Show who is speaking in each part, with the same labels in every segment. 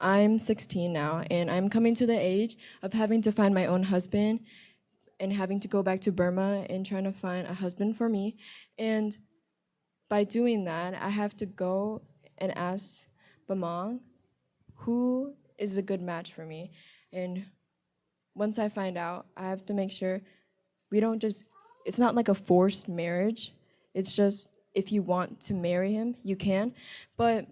Speaker 1: I'm 16 now, and I'm coming to the age of having to find my own husband and having to go back to Burma and trying to find a husband for me. And by doing that, I have to go and ask Bamang who is a good match for me. And once I find out, I have to make sure we don't just, it's not like a forced marriage. It's just if you want to marry him, you can. But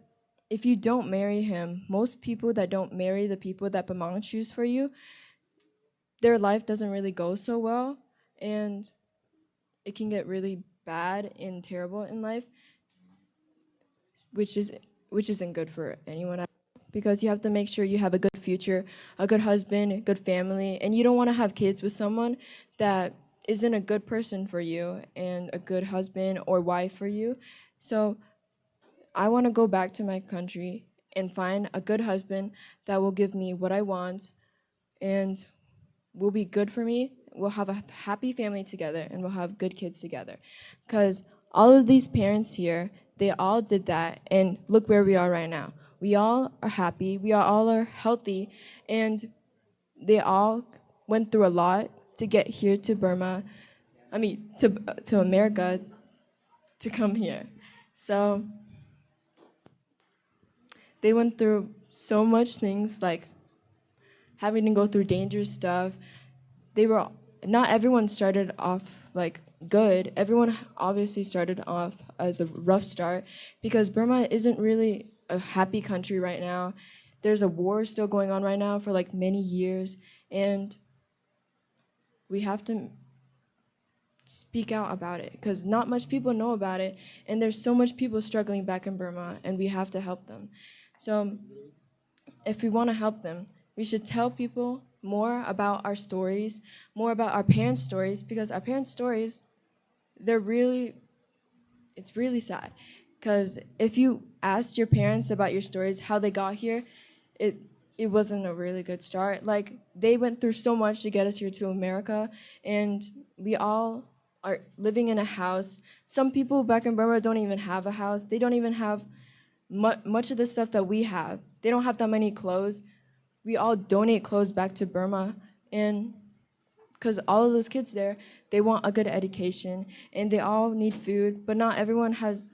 Speaker 1: if you don't marry him, most people that don't marry the people that Bamang choose for you, their life doesn't really go so well. And it can get really bad and terrible in life, which isn't good for anyone. Because you have to make sure you have a good future, a good husband, a good family, and you don't want to have kids with someone that isn't a good person for you and a good husband or wife for you. So I want to go back to my country and find a good husband that will give me what I want and will be good for me. We'll have a happy family together and we'll have good kids together. Because all of these parents here, they all did that, and look where we are right now. We all are happy, we all are healthy, and they all went through a lot to get here to Burma, to America, to come here. So they went through so much things, like having to go through dangerous stuff. Not everyone started off like good. Everyone obviously started off as a rough start because Burma isn't really a happy country right now. There's a war still going on right now for like many years, and we have to speak out about it because not much people know about it, and there's so much people struggling back in Burma, and we have to help them. So if we want to help them, we should tell people more about our stories, more about our parents' stories, because our parents' stories, it's really sad. Because if you asked your parents about your stories, how they got here, it wasn't a really good start. Like, they went through so much to get us here to America, and we all are living in a house. Some people back in Burma don't even have a house. They don't even have much of the stuff that we have. They don't have that many clothes. We all donate clothes back to Burma, and because all of those kids there, they want a good education, and they all need food, but not everyone has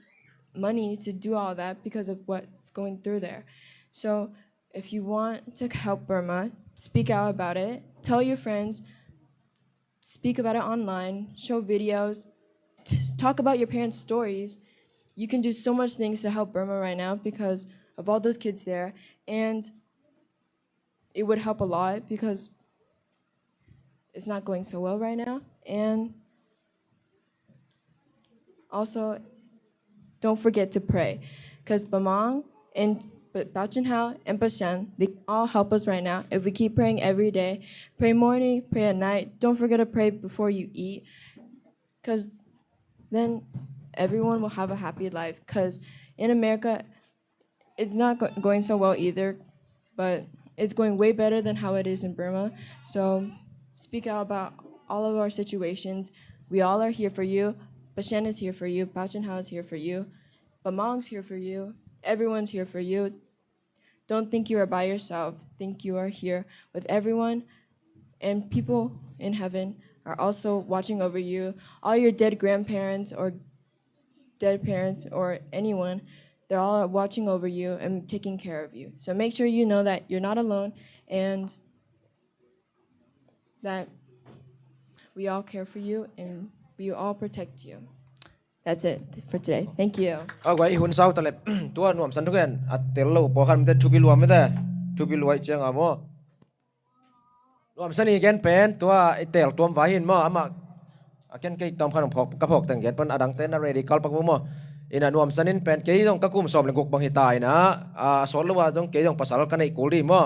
Speaker 1: money to do all that because of what's going through there. So if you want to help Burma, speak out about it, tell your friends, speak about it online, show videos, talk about your parents' stories. You can do so much things to help Burma right now because of all those kids there, and it would help a lot because it's not going so well right now. And also, don't forget to pray, because Bamang and Bachinhao and Pasian, they all help us right now. If we keep praying every day, pray morning, pray at night, don't forget to pray before you eat, because then everyone will have a happy life. Because in America, it's not going so well either, but it's going way better than how it is in Burma. So speak out about all of our situations. We all are here for you. Pasian is here for you. Bachinhao is here for you. Bamang's here for you. Everyone's here for you. Don't think you are by yourself. Think you are here with everyone. And people in heaven are also watching over you. All your dead grandparents or dead parents or anyone, they're all watching over you and taking care of you. So make sure you know that you're not alone and that we all care for you and we all protect you. That's it for today. Thank you.
Speaker 2: Vậy hun sau ta le tua nuam san thuken at tello po khan te thubi luam me thubi luai chang amo nuam san ni gen pen tua tel tuam vai hin mo ama ken ke tom khan phok ka phok tang gen pan adang te na ready kal pak mo ina nuam sanin pen ke jong ka kum som le gok bang hi tai na a sol luwa jong ke jong pasal kan ei kul ri mo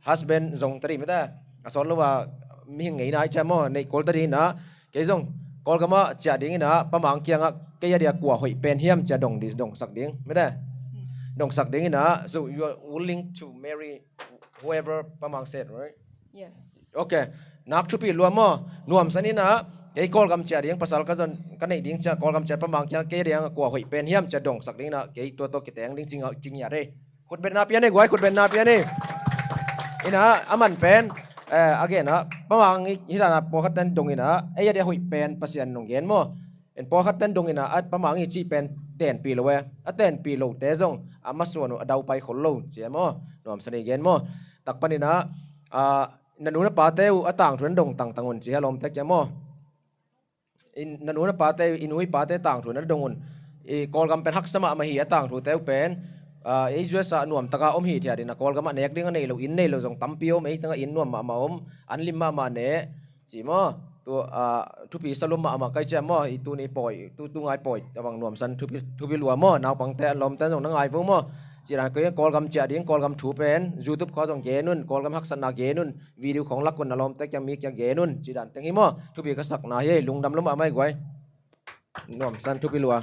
Speaker 2: husband jong tari me da a sol luwa mi ngei na cha mo nei kol tari na ke jong Kawlgam ciah ding na pamang kiang ke ya dia kwa hoi pen hiam cha dong dis dong sak ding me da dong sak ding na so you are willing to marry whoever pamang said, right?
Speaker 1: Yes.
Speaker 2: Okay, nak thupi luamo nuam sanina ke Kawlgam ciah ding pasal ka jon ka nei ding cha Kawlgam ciah pamang kiang ke dia kwa hoi pen hiam cha dong sak ding na ke to kiteng ding ching ya re ขุดเป็นนาเปียนี่กวยขุดเป็นนาเปียนี่อินะอามันเป็นagain na pamang hirana pokat tan dongina aya de hui pen pasian nonggen mo en pokat tan dongina at pamang chi pen 10 pi lowe a 10 pi lo te jong amaswanu adau pai kholo chemo nom sani gen mo takpanina nanuna pateu atang thun dong tang tangun chi halom tek chemo in nanuna pateu inui pate tang thun dongun e Kawlgam pen hak sama ma hi atang thu teu pen Israel nuam taka hi thia dina Kawlgam nek ding nei lo in nei lo jong tampio mei tanga in nuam ma anlim ma ne chi mo to thupi salum ma kai cha mo i tu ni poi tu ngai poi awang nuam san thupi lua mo naw pang te lom tan jong ngai fu mo chi ran ko Kawlgam cha ding Kawlgam thu pen YouTube ko jong ge nun Kawlgam hak san na ge nun video khong lak kun alom te kya mi kya ge nun chi dan teng hi mo thupi ka sak na ye lungdam lum ma mai gwai nuam san thupi lua